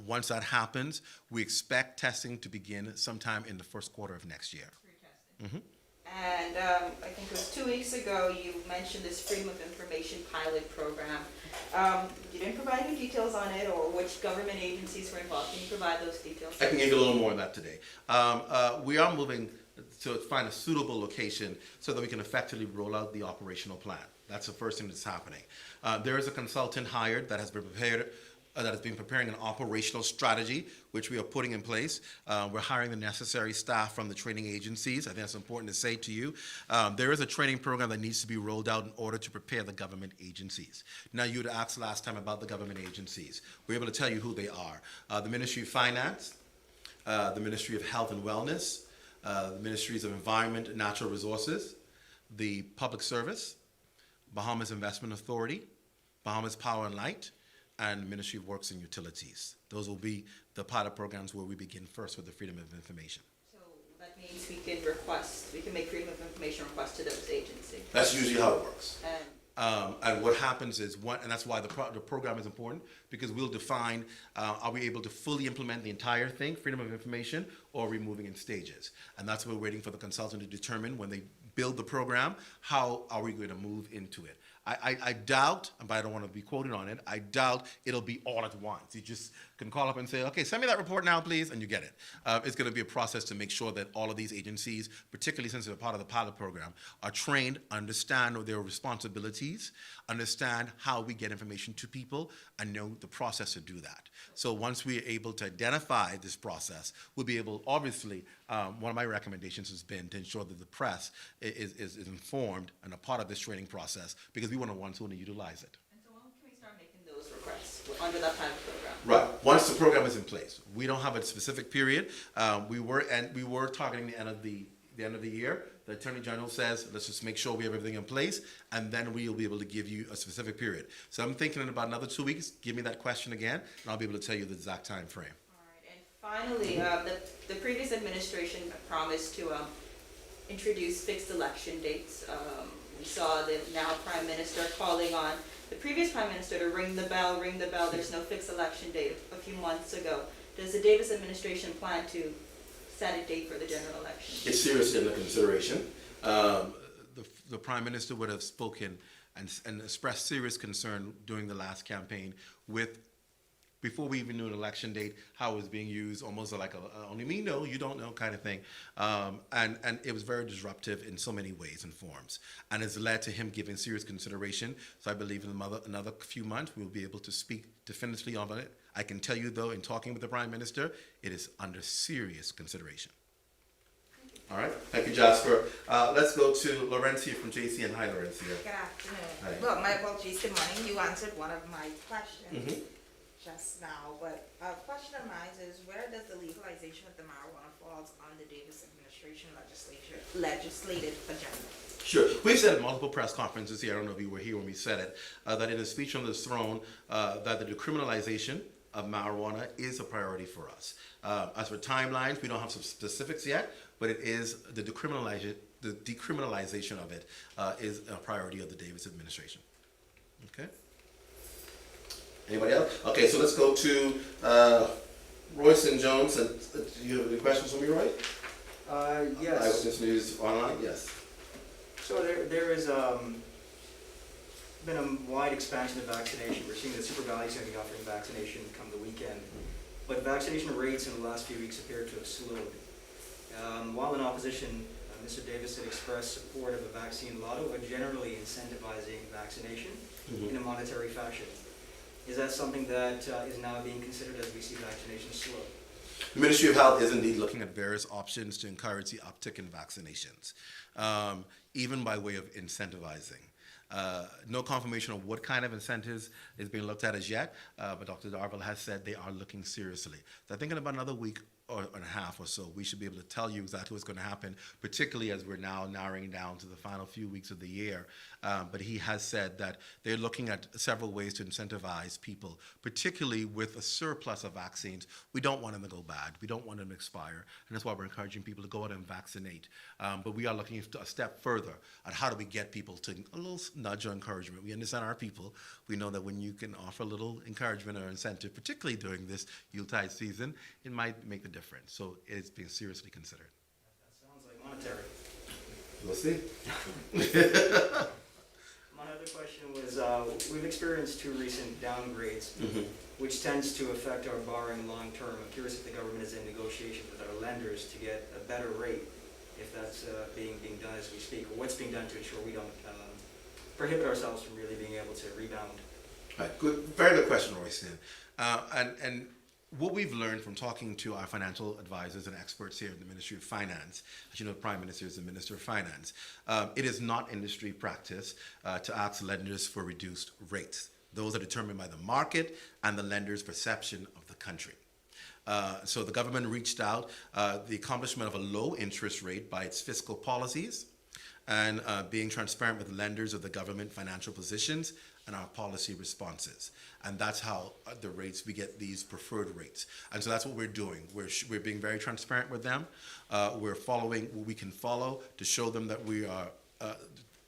Once that happens, we expect testing to begin sometime in the first quarter of next year. And I think it was 2 weeks ago, you mentioned this Freedom of Information pilot program. You didn't provide any details on it or which government agencies were involved. Can you provide those details? I can give you a little more on that today. We are moving to find a suitable location so that we can effectively roll out the operational plan. That's the first thing that's happening. There is a consultant hired that has been prepared, that has been preparing an operational strategy, which we are putting in place. We're hiring the necessary staff from the training agencies. I think that's important to say to you. There is a training program that needs to be rolled out in order to prepare the government agencies. Now, you'd asked last time about the government agencies. We're able to tell you who they are. The Ministry of Finance, the Ministry of Health and Wellness, the Ministries of Environment and Natural Resources, the Public Service, Bahamas Investment Authority, Bahamas Power and Light, and the Ministry of Works and Utilities. Those will be the pilot programs where we begin first with the Freedom of Information. So that means we can make Freedom of Information requests to those agencies. That's usually how it works. And And what happens is, and that's why the program is important, because we'll define, are we able to fully implement the entire thing, Freedom of Information, or are we moving in stages? And that's what we're waiting for the consultant to determine when they build the program, how are we going to move into it? I doubt, but I don't want to be quoted on it, I doubt it'll be all at once. You just can call up and say, okay, send me that report now, please, and you get it. It's going to be a process to make sure that all of these agencies, particularly since they're part of the pilot program, are trained, understand their responsibilities, understand how we get information to people, and know the process to do that. So once we're able to identify this process, we'll be able, obviously, one of my recommendations has been to ensure that the press is informed and a part of this training process, because we want to ones who want to utilize it. And so when can we start making those requests under that pilot program? Right. Once the program is in place, we don't have a specific period. We were targeting the end of the year. The Attorney General says, let's just make sure we have everything in place, and then we'll be able to give you a specific period. So I'm thinking in about another 2 weeks. Give me that question again, and I'll be able to tell you the exact time frame. All right, and finally, the previous administration promised to introduce fixed election dates. We saw the now Prime Minister calling on the previous Prime Minister to ring the bell, there's no fixed election date a few months ago. Does the Davis administration plan to set a date for the general election? It's seriously under consideration. The Prime Minister would have spoken and expressed serious concern during the last campaign with, before we even knew an election date, how it was being used, almost like a only me know, you don't know kind of thing. And it was very disruptive in so many ways and forms. And it's led to him giving serious consideration. So I believe in another few months, we'll be able to speak definitively on it. I can tell you, though, in talking with the Prime Minister, it is under serious consideration. All right. Thank you, Jasper. Let's go to Laurencia from JCN. Hi, Laurencia. Good afternoon. Hi. Well, my apologies, good morning. You answered one of my questions just now, but a question of mine is, where does the legalization of the marijuana falls on the Davis administration legislative agenda? Sure. We've said at multiple press conferences here, I don't know if you were here when we said it, that in a speech on this throne, that the decriminalization of marijuana is a priority for us. As for timelines, we don't have some specifics yet, but it is the decriminalization of it is a priority of the Davis administration. Okay. Anybody else? Okay, so let's go to Royston Jones. Do you have any questions for me, Roy? Yes. Eyewitness News Online, yes. So there is been a wide expansion of vaccination. We're seeing that Super Valley is going to be offering vaccination come the weekend. But vaccination rates in the last few weeks appear to have slowed. While in opposition, Mr. Davis had expressed support of a vaccine lotto, but generally incentivizing vaccination in a monetary fashion. Is that something that is now being considered as we see vaccination slow? The Ministry of Health is indeed looking at various options to encourage the uptick in vaccinations, even by way of incentivizing. No confirmation of what kind of incentives is being looked at as yet, but Dr. Darville has said they are looking seriously. So I think in about another week and a half or so, we should be able to tell you exactly what's going to happen, particularly as we're now narrowing down to the final few weeks of the year. But he has said that they're looking at several ways to incentivize people, particularly with a surplus of vaccines. We don't want them to go bad. We don't want them to expire. And that's why we're encouraging people to go out and vaccinate. But we are looking a step further at how do we get people to a little nudge or encouragement. We understand our people. We know that when you can offer a little encouragement or incentive, particularly during this Yuletide season, it might make the difference. So it's being seriously considered. That sounds like monetary. We'll see. My other question was, we've experienced 2 recent downgrades, which tends to affect our borrowing long-term. I'm curious if the government is in negotiations with our lenders to get a better rate, if that's being done as we speak, or what's being done to ensure we don't prohibit ourselves from really being able to rebound. Right, good, very good question, Royston. And what we've learned from talking to our financial advisors and experts here in the Ministry of Finance, as you know, the Prime Minister is the Minister of Finance, it is not industry practice to ask lenders for reduced rates. Those are determined by the market and the lender's perception of the country. So the government reached out, the accomplishment of a low interest rate by its fiscal policies and being transparent with lenders of the government financial positions and our policy responses. And that's how the rates, we get these preferred rates. And so that's what we're doing. We're being very transparent with them. We're following what we can follow to show them that we are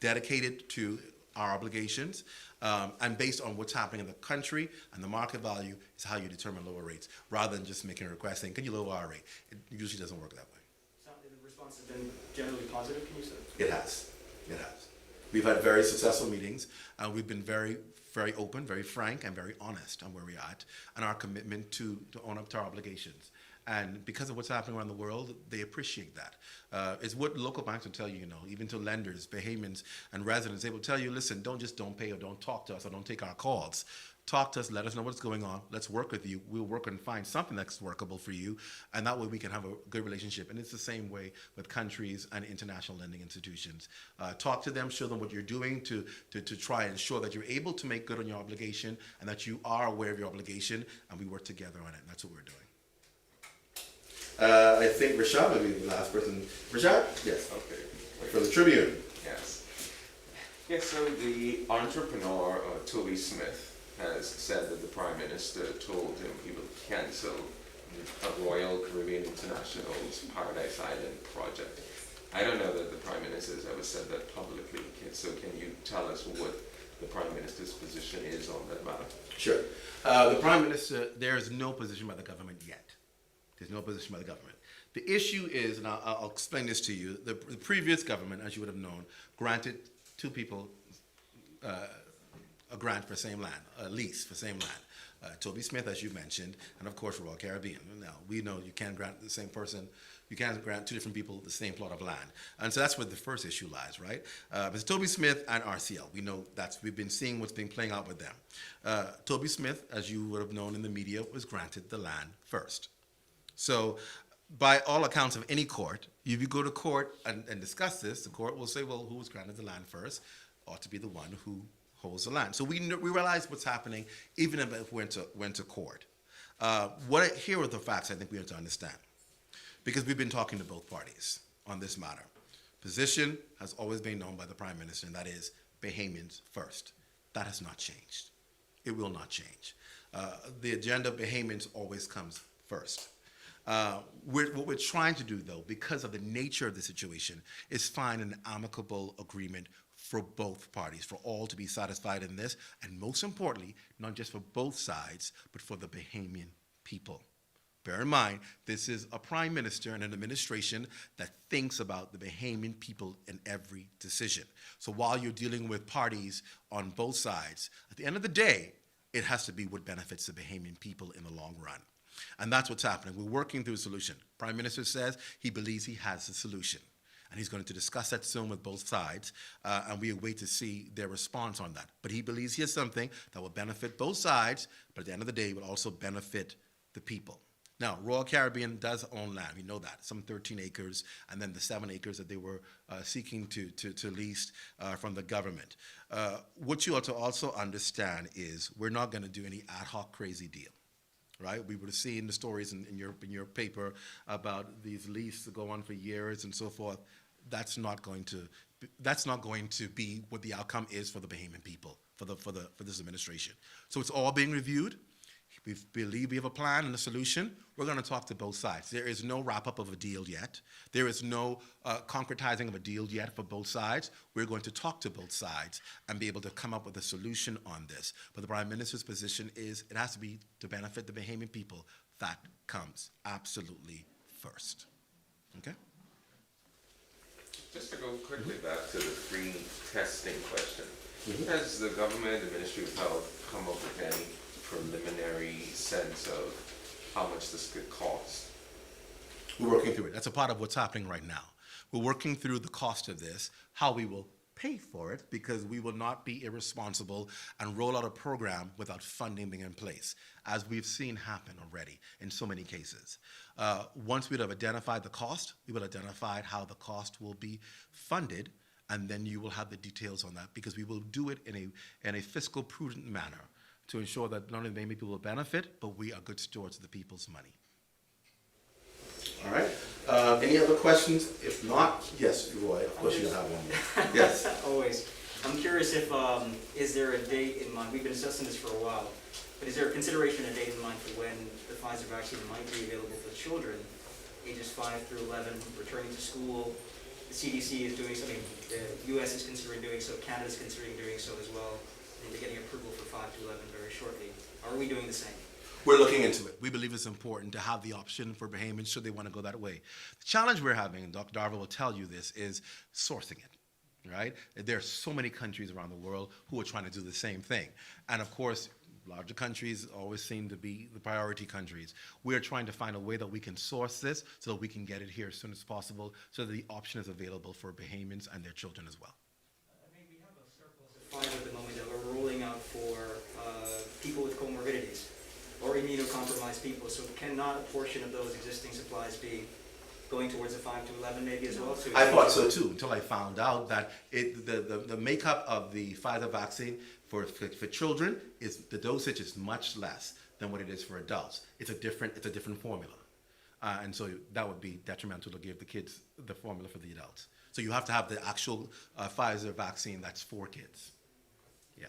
dedicated to our obligations. And based on what's happening in the country and the market value is how you determine lower rates, rather than just making a request saying, can you lower our rate? It usually doesn't work that way. So the response has been generally positive, can you say? It has. It has. We've had very successful meetings. We've been very, very open, very frank, and very honest on where we're at and our commitment to own up to our obligations. And because of what's happening around the world, they appreciate that. It's what local banks will tell you, even to lenders, Bahamians, and residents. They will tell you, listen, don't pay or don't talk to us or don't take our calls. Talk to us, let us know what's going on. Let's work with you. We'll work and find something that's workable for you. And that way we can have a good relationship. And it's the same way with countries and international lending institutions. Talk to them, show them what you're doing to try and ensure that you're able to make good on your obligation and that you are aware of your obligation, and we work together on it. And that's what we're doing. I think Rashad will be the last person. Rashad? Yes. Okay. For the Tribune. Yes. Yes, so the entrepreneur, Toby Smith, has said that the Prime Minister told him he will cancel a Royal Caribbean International's Paradise Island project. I don't know that the Prime Minister has ever said that publicly. So can you tell us what the Prime Minister's position is on that matter? Sure. The Prime Minister, there is no position by the government yet. There's no position by the government. The issue is, and I'll explain this to you, the previous government, as you would have known, granted 2 people a grant for same land, a lease for same land. Toby Smith, as you mentioned, and of course Royal Caribbean. Now, we know you can't grant the same person, you can't grant 2 different people the same plot of land. And so that's where the first issue lies, right? It's Toby Smith and RCL. We know we've been seeing what's been playing out with them. Toby Smith, as you would have known in the media, was granted the land first. So by all accounts of any court, if you go to court and discuss this, the court will say, well, who was granted the land first ought to be the one who holds the land. So we realize what's happening, even if it went to court. Here are the facts I think we have to understand, because we've been talking to both parties on this matter. Position has always been known by the Prime Minister, and that is Bahamians first. That has not changed. It will not change. The agenda of Bahamians always comes first. What we're trying to do, though, because of the nature of the situation, is find an amicable agreement for both parties, for all to be satisfied in this, and most importantly, not just for both sides, but for the Bahamian people. Bear in mind, this is a Prime Minister and an administration that thinks about the Bahamian people in every decision. So while you're dealing with parties on both sides, at the end of the day, it has to be what benefits the Bahamian people in the long run. And that's what's happening. We're working through a solution. Prime Minister says he believes he has a solution. And he's going to discuss that soon with both sides, and we await to see their response on that. But he believes he has something that will benefit both sides, but at the end of the day, will also benefit the people. Now, Royal Caribbean does own land. We know that, some 13 acres, and then the 7 acres that they were seeking to lease from the government. What you ought to also understand is we're not going to do any ad hoc crazy deal. right? We would have seen the stories in your paper about these leases that go on for years and so forth. That's not going to be what the outcome is for the Bahamian people, for this administration. So it's all being reviewed. We believe we have a plan and a solution. We're going to talk to both sides. There is no wrap-up of a deal yet. There is no concretizing of a deal yet for both sides. We're going to talk to both sides and be able to come up with a solution on this. But the Prime Minister's position is it has to be to benefit the Bahamian people. That comes absolutely first. Okay? Just to go quickly back to the free testing question. Has the government, the Ministry of Health, come up with any preliminary sense of how much this could cost? We're working through it. That's a part of what's happening right now. We're working through the cost of this, how we will pay for it, because we will not be irresponsible and roll out a program without funding being in place, as we've seen happen already in so many cases. Once we'd have identified the cost, we will identify how the cost will be funded, and then you will have the details on that, because we will do it in a fiscal prudent manner to ensure that not only maybe people will benefit, but we are good stewards of the people's money. All right. Any other questions? If not, yes, Roy, of course you have one more. Yes. Always. I'm curious if, is there a date in mind, we've been discussing this for a while, but is there a consideration, a date in mind for when the Pfizer vaccine might be available for children, ages 5 through 11, returning to school? The CDC is doing something, the US is considering doing so, Canada is considering doing so as well, and they're getting approval for 5 to 11 very shortly. Are we doing the same? We're looking into it. We believe it's important to have the option for Bahamians should they want to go that way. The challenge we're having, and Dr. Darville will tell you this, is sourcing it, right? There are so many countries around the world who are trying to do the same thing. And of course, larger countries always seem to be the priority countries. We're trying to find a way that we can source this so that we can get it here as soon as possible so that the option is available for Bahamians and their children as well. I mean, we have a surplus of Pfizer at the moment that we're rolling out for people with comorbidities or immunocompromised people. So cannot a portion of those existing supplies be going towards a 5 to 11 maybe as well? So I thought so too, until I found out that the makeup of the Pfizer vaccine for children is the dosage is much less than what it is for adults. It's a different formula, and so that would be detrimental to give the kids the formula for the adults. So you have to have the actual Pfizer vaccine that's for kids. Yeah.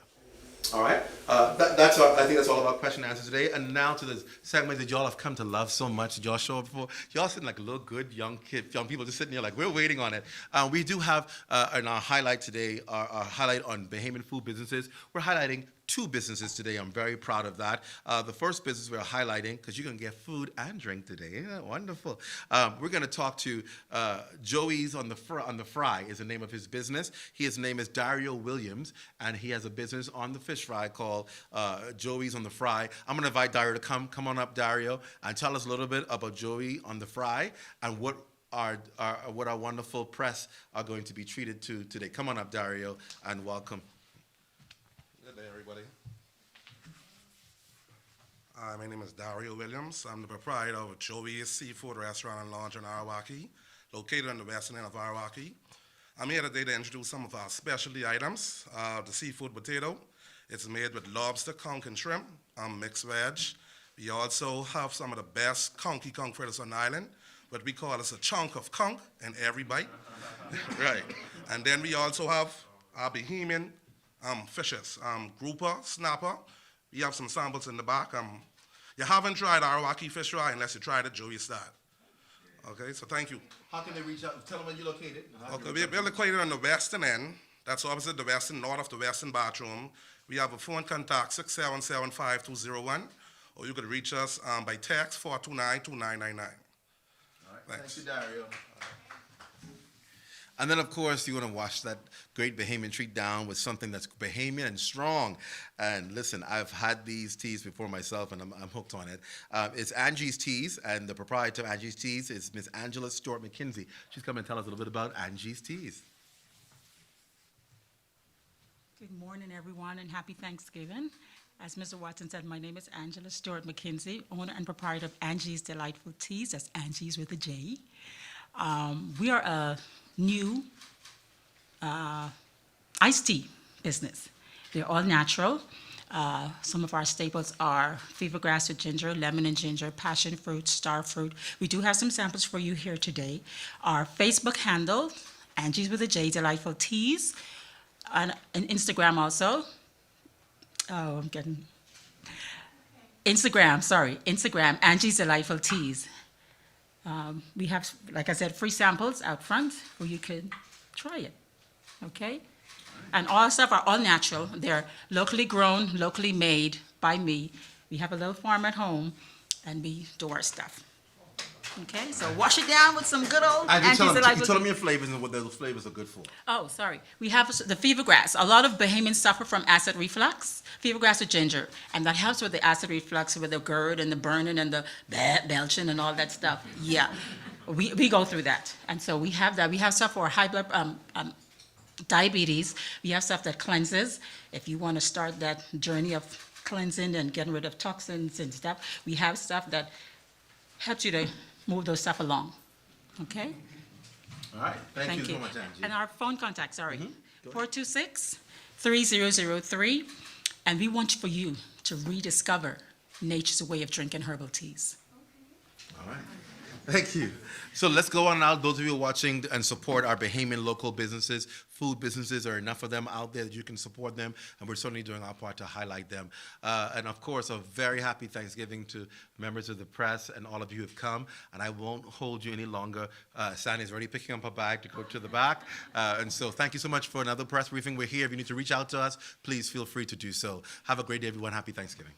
All right. That's all, I think that's all about question and answers today. And now to the segment that y'all have come to love so much. Did y'all show up before? Y'all sitting like little good young people just sitting here like we're waiting on it. We do have in our highlight today, our highlight on Bahamian food businesses. We're highlighting 2 businesses today. I'm very proud of that. The first business we're highlighting, because you're going to get food and drink today. Yeah, wonderful. We're going to talk to Joey's on the Fry is the name of his business. His name is Dario Williams, and he has a business on the fish fry called Joey's on the Fry. I'm going to invite Dario to come on up, Dario, and tell us a little bit about Joey on the Fry and what our wonderful press are going to be treated to today. Come on up, Dario, and welcome. Good day, everybody. My name is Dario Williams. I'm the proprietor of Joey's Seafood Restaurant and Lounge in Arawaki, located on the western end of Arawaki. I'm here today to introduce some of our specialty items. The seafood potato. It's made with lobster, conch, and shrimp, mixed veg. We also have some of the best conky conch fritters on the island, what we call is a chunk of conch in every bite. Right. And then we also have our Bahamian fishes, grouper, snapper. We have some samples in the back. You haven't tried Arawaki fish fry unless you tried it Joey's style. Okay, so thank you. How can they reach out? Tell them where you're located. Okay, we're located on the western end. That's opposite the western, north of the western bathroom. We have a phone contact, 677-5201, or you could reach us by text, 429-2999. All right, Thanks. thank you, Dario. And then, of course, you want to wash that great Bahamian treat down with something that's Bahamian and strong. And listen, I've had these teas before myself, and I'm hooked on it. It's Angie's Teas, and the proprietor of Angie's Teas is Miss Angela Stewart McKinsey. She's coming to tell us a little bit about Angie's Teas. Good morning, everyone, and happy Thanksgiving. As Mr. Watson said, my name is Angela Stewart McKinsey, owner and proprietor of Angie's Delightful Teas. That's Angie's with a J. We are a new iced tea business. They're all natural. Some of our staples are fever grass with ginger, lemon and ginger, passion fruit, star fruit. We do have some samples for you here today. Our Facebook handle, Angie's with a J, Delightful Teas, and Instagram also. Oh, I'm getting... Instagram, Angie's Delightful Teas. We have, like I said, free samples out front where you can try it, okay? And all our stuff are all natural. They're locally grown, locally made by me. We have a little farm at home, and we do our stuff. Okay, so wash it down with some good old And you Angie's tell Delightful them Teas. your flavors and what those flavors are good for. Oh, sorry. We have the fever grass. A lot of Bahamians suffer from acid reflux, fever grass with ginger, and that helps with the acid reflux, with the GERD and the burning and the belching and all that stuff. Yeah, we go through that, and so we have that. We have stuff for high blood diabetes. We have stuff that cleanses. If you want to start that journey of cleansing and getting rid of toxins and stuff, we have stuff that helps you to move those stuff along. Okay? All right, thank you so much, Angie. And our phone contact, 426-3003, and we want for you to rediscover nature's way of drinking herbal teas. All right. Thank you. So let's go on now. Those of you watching and support our Bahamian local businesses, food businesses, there are enough of them out there that you can support them, and we're certainly doing our part to highlight them. And of course, a very happy Thanksgiving to members of the press and all of you who have come. And I won't hold you any longer. Sandy's already picking up her bag to go to the back. And so thank you so much for another press briefing. We're here. If you need to reach out to us, please feel free to do so. Have a great day, everyone. Happy Thanksgiving.